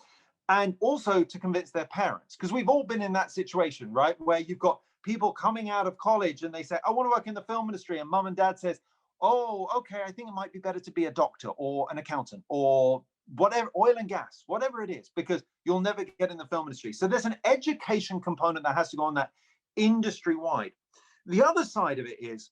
And also to convince their parents, because we've all been in that situation, right? Where you've got people coming out of college and they say, I want to work in the film industry. And mom and dad says, oh, okay, I think it might be better to be a doctor or an accountant or whatever, oil and gas, whatever it is, because you'll never get in the film industry. So there's an education component that has to go on that industry-wide. The other side of it is,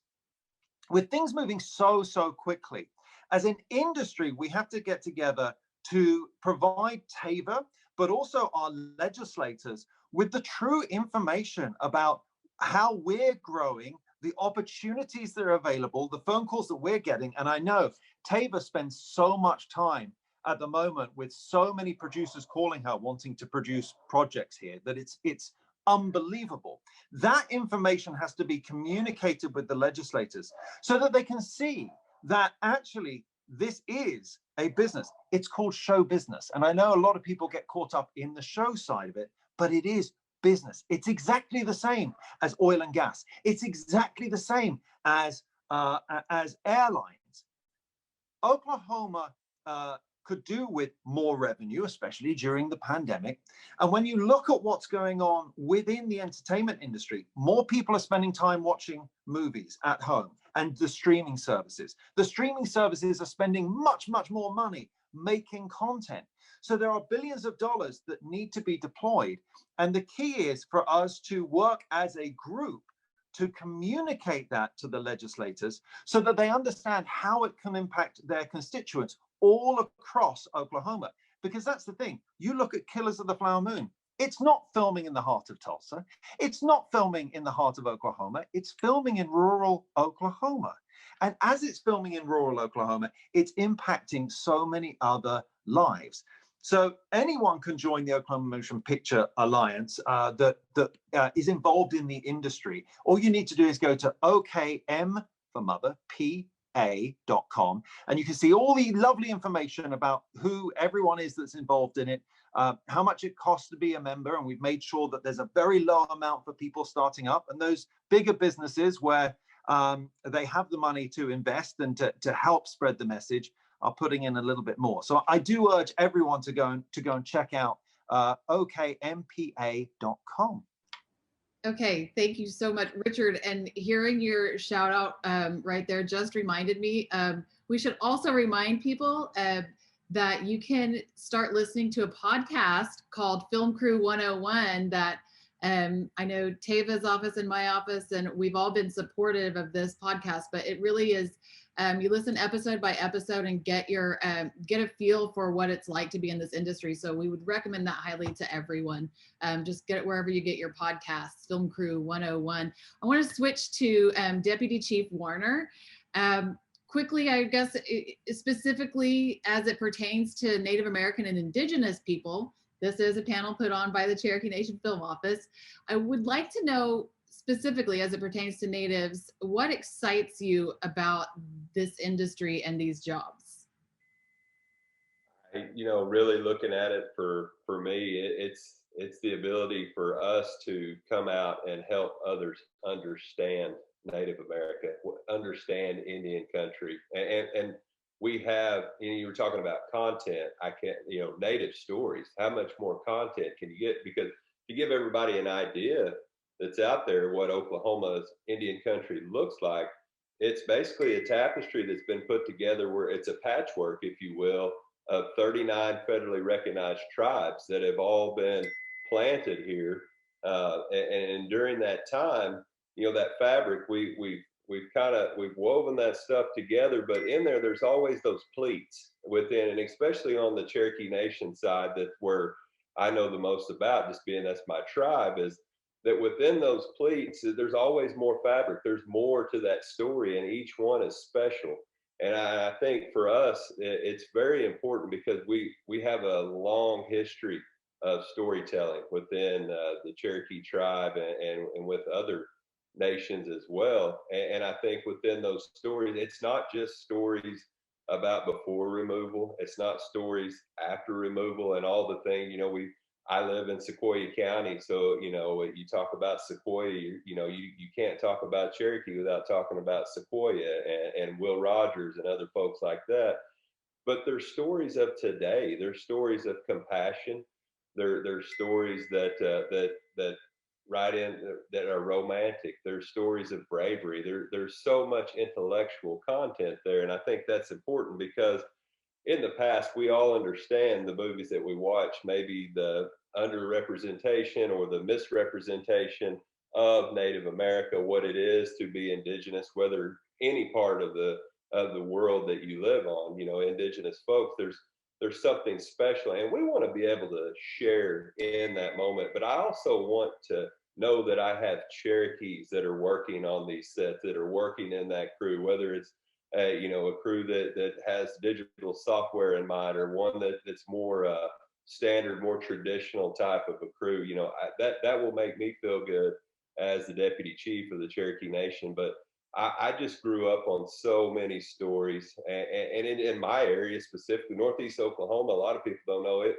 with things moving so quickly, as an industry, we have to get together to provide Tava, but also our legislators with the true information about how we're growing, the opportunities that are available, the phone calls that we're getting. And I know Tava spends so much time at the moment with so many producers calling her wanting to produce projects here that it's unbelievable. That information has to be communicated with the legislators so that they can see that actually this is a business. It's called show business. And I know a lot of people get caught up in the show side of it, but it is business. It's exactly the same as oil and gas. It's exactly the same as airlines. Oklahoma could do with more revenue, especially during the pandemic. And when you look at what's going on within the entertainment industry, more people are spending time watching movies at home and the streaming services. The streaming services are spending much more money making content. So there are billions of dollars that need to be deployed. And the key is for us to work as a group to communicate that to the legislators so that they understand how it can impact their constituents all across Oklahoma. Because that's the thing. You look at Killers of the Flower Moon. It's not filming in the heart of Tulsa. It's not filming in the heart of Oklahoma. It's filming in rural Oklahoma. And as it's filming in rural Oklahoma, it's impacting so many other lives. So anyone can join the Oklahoma Motion Picture Alliance that is involved in the industry. All you need to do is go to OKM for mother, PA.com, and you can see all the lovely information about who everyone is that's involved in it, how much it costs to be a member, and we've made sure that there's a very low amount for people starting up, and those bigger businesses where they have the money to invest and to help spread the message are putting in a little bit more. So I do urge everyone to go and check out okmpa.com. Okay, thank you so much, Richard. And hearing your shout out right there just reminded me, we should also remind people that you can start listening to a podcast called Film Crew 101 that I know Tava's office and my office, and we've all been supportive of this podcast, but it really is, you listen episode by episode and get a feel for what it's like to be in this industry. So we would recommend that highly to everyone. Just get it wherever you get your podcasts, Film Crew 101. I want to switch to Deputy Chief Warner. Quickly, I guess, specifically as it pertains to Native American and Indigenous people, this is a panel put on by the Cherokee Nation Film Office. I would like to know specifically as it pertains to Natives, what excites you about this industry and these jobs? really looking at it for me, it's the ability for us to come out and help others understand Native America, understand Indian country, and we have. You were talking about content. I can't, Native stories. How much more content can you get? Because to give everybody an idea that's out there what Oklahoma's Indian country looks like, it's basically a tapestry that's been put together where it's a patchwork, if you will, of 39 federally recognized tribes that have all been planted here. And during that time, that fabric, we've woven that stuff together, but in there's always those pleats within, and especially on the Cherokee Nation side, that's where I know the most about, just being that's my tribe, is that within those pleats, there's always more fabric. There's more to that story, and each one is special. And I think for us, it's very important because we have a long history of storytelling within the Cherokee tribe and with other nations as well. And I think within those stories, it's not just stories about before removal. It's not stories after removal and all the things, I live in Sequoyah County, so you talk about Sequoyah, you can't talk about Cherokee without talking about Sequoyah and Will Rogers and other folks like that. But there's stories of today. There's stories of compassion. There's stories that write in that are romantic. There's stories of bravery. There's so much intellectual content there, and I think that's important because in the past, we all understand the movies that we watch, maybe the underrepresentation or the misrepresentation of Native America, what it is to be Indigenous, whether any part of the world that you live on, Indigenous folks, there's something special, and we want to be able to share in that moment. But I also want to know that I have Cherokees that are working on these sets, that are working in that crew, whether it's a crew that has digital software in mind, or one that's more standard, more traditional type of a crew. That will make me feel good as the deputy chief of the Cherokee Nation. But I just grew up on so many stories, and in my area specifically, Northeast Oklahoma, a lot of people don't know it.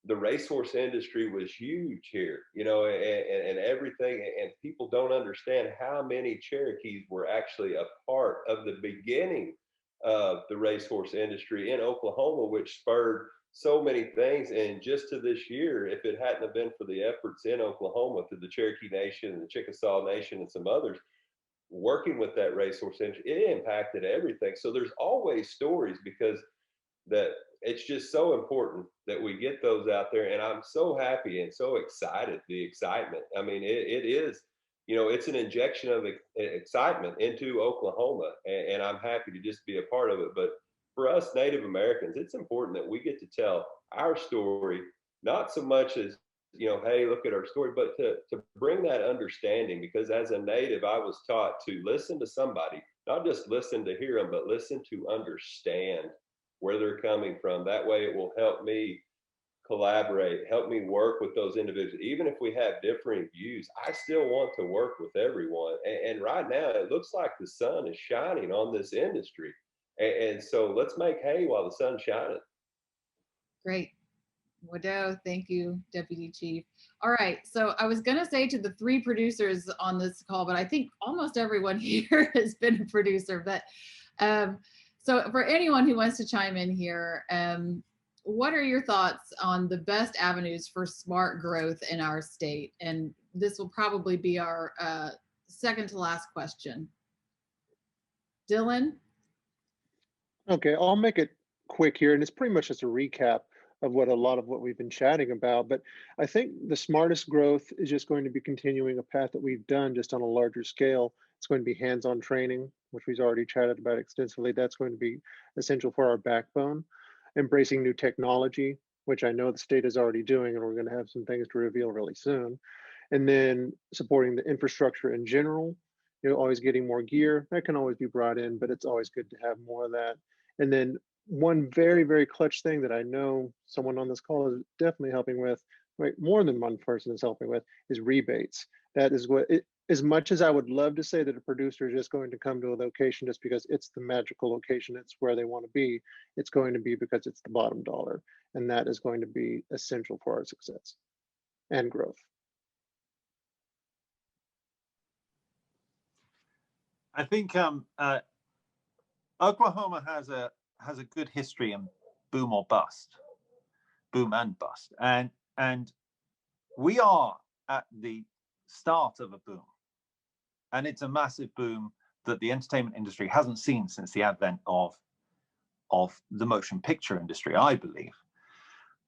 The racehorse industry was huge here, and everything, and people don't understand how many Cherokees were actually a part of the beginning of the racehorse industry in Oklahoma, which spurred so many things. And just to this year, if it hadn't have been for the efforts in Oklahoma through the Cherokee Nation and the Chickasaw Nation and some others working with that racehorse industry, it impacted everything. So there's always stories, because that it's just so important that we get those out there. And I'm so happy and so excited, the excitement. I mean, it is, it's an injection of excitement into Oklahoma, and I'm happy to just be a part of it. But for us Native Americans, it's important that we get to tell our story, not so much as, hey, look at our story, but to bring that understanding, because as a Native, I was taught to listen to somebody, not just listen to hear them, but listen to understand where they're coming from. That way it will help me collaborate, help me work with those individuals. Even if we have differing views, I still want to work with everyone. And right now it looks like the sun is shining on this industry. And so let's make hay while the sun's shining. Great. Wadeau, thank you, Deputy Chief. All right, so I was gonna say to the three producers on this call, but I think almost everyone here has been a producer, but so for anyone who wants to chime in here, what are your thoughts on the best avenues for smart growth in our state? And this will probably be our second to last question. Dylan? Okay, I'll make it quick here, and it's pretty much just a recap of a lot of what we've been chatting about. But I think the smartest growth is just going to be continuing a path that we've done, just on a larger scale. It's going to be hands-on training, which we've already chatted about extensively. That's going to be essential for our backbone. Embracing new technology, which I know the state is already doing, and we're going to have some things to reveal really soon. And then supporting the infrastructure in general, always getting more gear. That can always be brought in, but it's always good to have more of that. And then one very, very clutch thing that I know someone on this call is definitely helping with, right, more than one person is helping with, is rebates. That is what as much as I would love to say that a producer is just going to come to a location just because it's the magical location, it's where they want to be, it's going to be because it's the bottom dollar. And that is going to be essential for our success and growth. I think Oklahoma has a good history in boom or bust, boom and bust, and we are at the start of a boom, and it's a massive boom that the entertainment industry hasn't seen since the advent of the motion picture industry, I believe.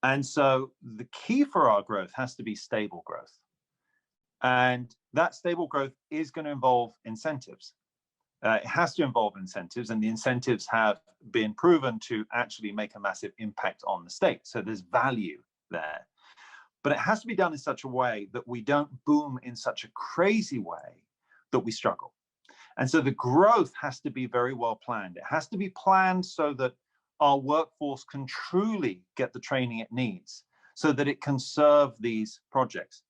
And so the key for our growth has to be stable growth, and that stable growth is going to involve incentives. It has to involve incentives, and the incentives have been proven to actually make a massive impact on the state. So there's value there. But it has to be done in such a way that we don't boom in such a crazy way that we struggle. And so the growth has to be very well planned. It has to be planned so that our workforce can truly get the training it needs, so that it can serve these projects.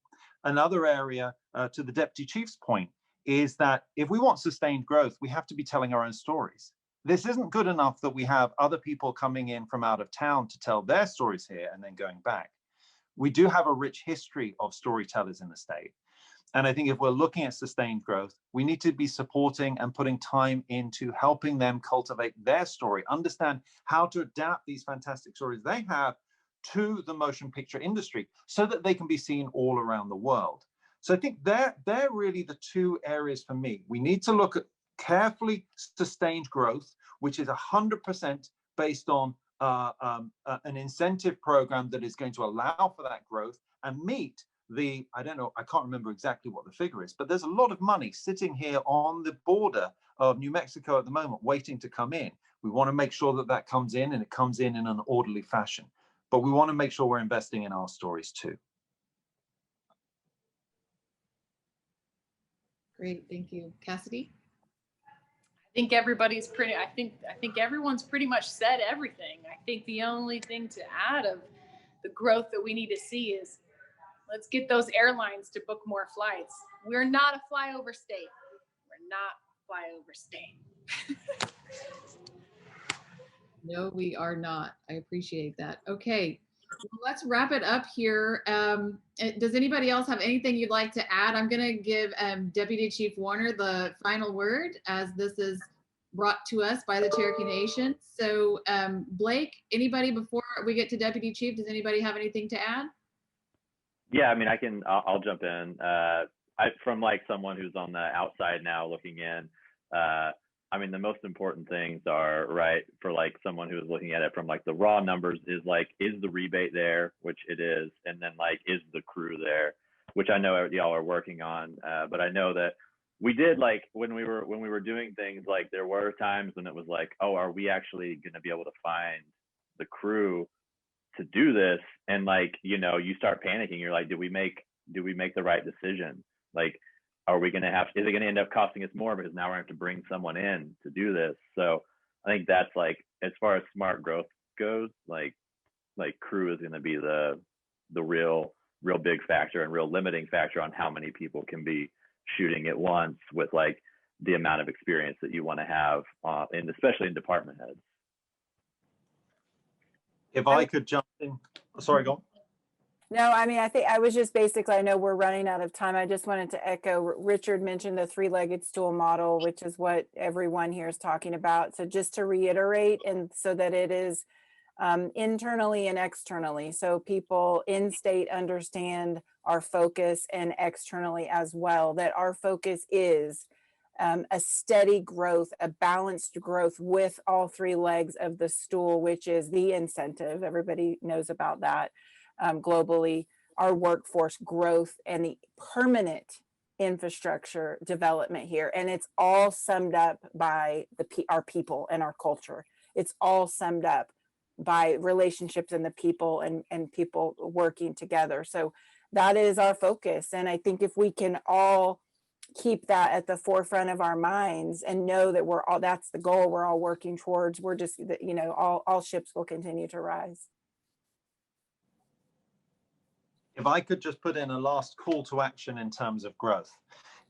Another area, to the Deputy Chief's point, is that if we want sustained growth, we have to be telling our own stories. This isn't good enough that we have other people coming in from out of town to tell their stories here and then going back. We do have a rich history of storytellers in the state. And I think if we're looking at sustained growth, we need to be supporting and putting time into helping them cultivate their story, understand how to adapt these fantastic stories they have to the motion picture industry so that they can be seen all around the world. So I think they're really the two areas for me. We need to look at carefully sustained growth, which is 100% based on an incentive program that is going to allow for that growth and meet the, I don't know, I can't remember exactly what the figure is, but there's a lot of money sitting here on the border of New Mexico at the moment waiting to come in. We want to make sure that that comes in, and it comes in an orderly fashion. But we want to make sure we're investing in our stories too. Great, thank you. Cassidy? I think everybody's pretty, I think everyone's pretty much said everything. I think the only thing to add of the growth that we need to see is let's get those airlines to book more flights. We're not a flyover state. We're not flyover state. No, we are not. I appreciate that. Okay, well, let's wrap it up here. Does anybody else have anything you'd like to add? I'm going to give Deputy Chief Warner the final word, as this is brought to us by the Cherokee Nation. So Blake, anybody before we get to Deputy Chief, does anybody have anything to add? Yeah, I mean, I'll jump in. From like someone who's on the outside now looking in, I mean, the most important things are, right, for like someone who is looking at it from like the raw numbers is like, is the rebate there, which it is, and then like, is the crew there, which I know y'all are working on, but I know that we did, like when we were doing things, like there were times when it was like, oh, are we actually going to be able to find the crew to do this? And like, you know, you start panicking. You're like, did we make the right decision? Like, are we going to have, is it going to end up costing us more because now we're going to have to bring someone in to do this? So I think that's like, as far as smart growth goes, like crew is going to be the real big factor and real limiting factor on how many people can be shooting at once with like the amount of experience that you want to have, and especially in department heads. If I could jump in, sorry, go on. No, I mean, I think I was just basically, I know we're running out of time. I just wanted to echo, Richard mentioned the three-legged stool model, which is what everyone here is talking about. So just to reiterate, and so that it is internally and externally. So people in state understand our focus, and externally as well, that our focus is a steady growth, a balanced growth with all three legs of the stool, which is the incentive. Everybody knows about that. Globally, our workforce growth and the permanent infrastructure development here. And it's all summed up by our people and our culture. It's all summed up by relationships and the people and people working together. So that is our focus. And I think if we can all keep that at the forefront of our minds and know that that's the goal we're all working towards, we're just, you know, all ships will continue to rise. if I could just put in a last call to action in terms of growth,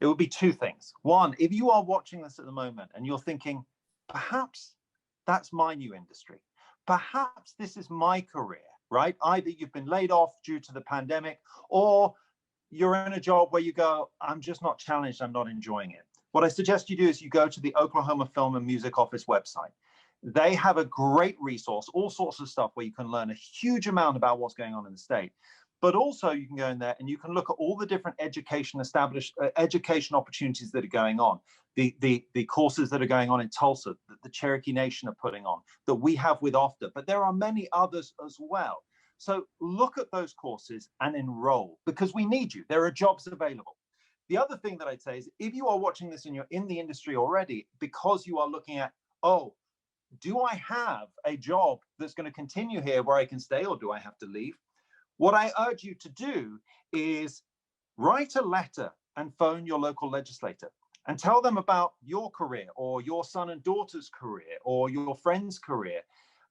it would be two things. One, if you are watching this at the moment and you're thinking, perhaps that's my new industry, perhaps this is my career, right? Either you've been laid off due to the pandemic, or you're in a job where you go, I'm just not challenged, I'm not enjoying it. What I suggest you do is you go to the Oklahoma Film and Music Office website. They have a great resource, all sorts of stuff where you can learn a huge amount about what's going on in the state. But also you can go in there and you can look at all the different education opportunities that are going on. The courses that are going on in Tulsa, that the Cherokee Nation are putting on, that we have with OFDA, but there are many others as well. So look at those courses and enroll, because we need you. There are jobs available. The other thing that I'd say is, if you are watching this and you're in the industry already, because you are looking at, oh, do I have a job that's going to continue here where I can stay, or do I have to leave? What I urge you to do is write a letter and phone your local legislator and tell them about your career, or your son and daughter's career, or your friend's career,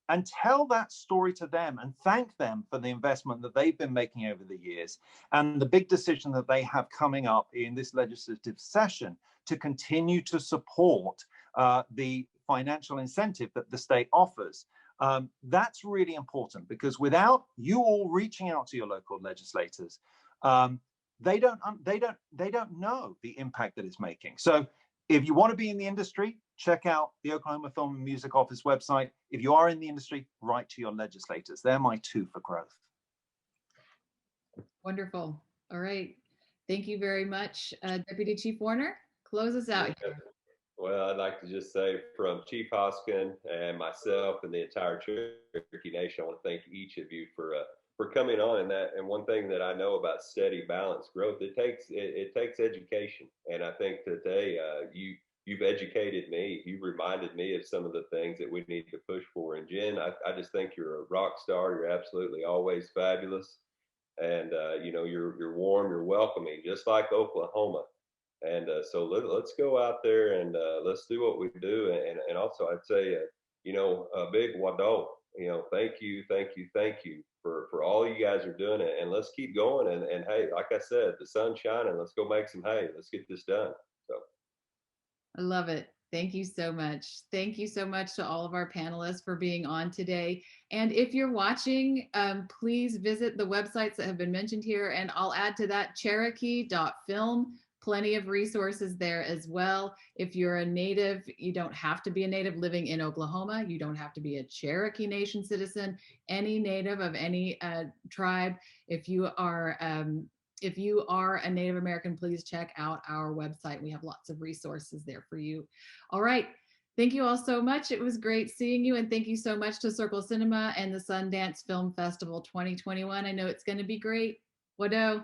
and tell that story to them and thank them for the investment that they've been making over the years and the big decision that they have coming up in this legislative session to continue to support the financial incentive that the state offers. That's really important, because without you all reaching out to your local legislators, they don't know the impact that it's making. So if you want to be in the industry, check out the Oklahoma Film and Music Office website. If you are in the industry, write to your legislators. They're my two for growth. Wonderful. All right. Thank you very much. Deputy Chief Warner, close us out here. Well, I'd like to just say, from Chief Hoskin and myself and the entire Cherokee Nation, I want to thank each of you for coming on. And one thing that I know about steady, balanced growth, it takes education. And I think today you've educated me. You reminded me of some of the things that we need to push for. And Jen, I just think you're a rock star. You're absolutely always fabulous. And you're warm, you're welcoming, just like Oklahoma. And so let's go out there and let's do what we do. And also I'd say, a big wado, thank you for all you guys are doing it. And let's keep going. And hey, like I said, the sun's shining. Let's go make some hay. Let's get this done. So I love it. Thank you so much. Thank you so much to all of our panelists for being on today. And if you're watching, please visit the websites that have been mentioned here. And I'll add to that, cherokee.film. Plenty of resources there as well. If you're a native, you don't have to be a native living in Oklahoma. You don't have to be a Cherokee Nation citizen. Any native of any tribe, if you are a Native American, please check out our website. We have lots of resources there for you. All right. Thank you all so much. It was great seeing you. And thank you so much to Circle Cinema and the Sundance Film Festival 2021. I know it's going to be great. Wado.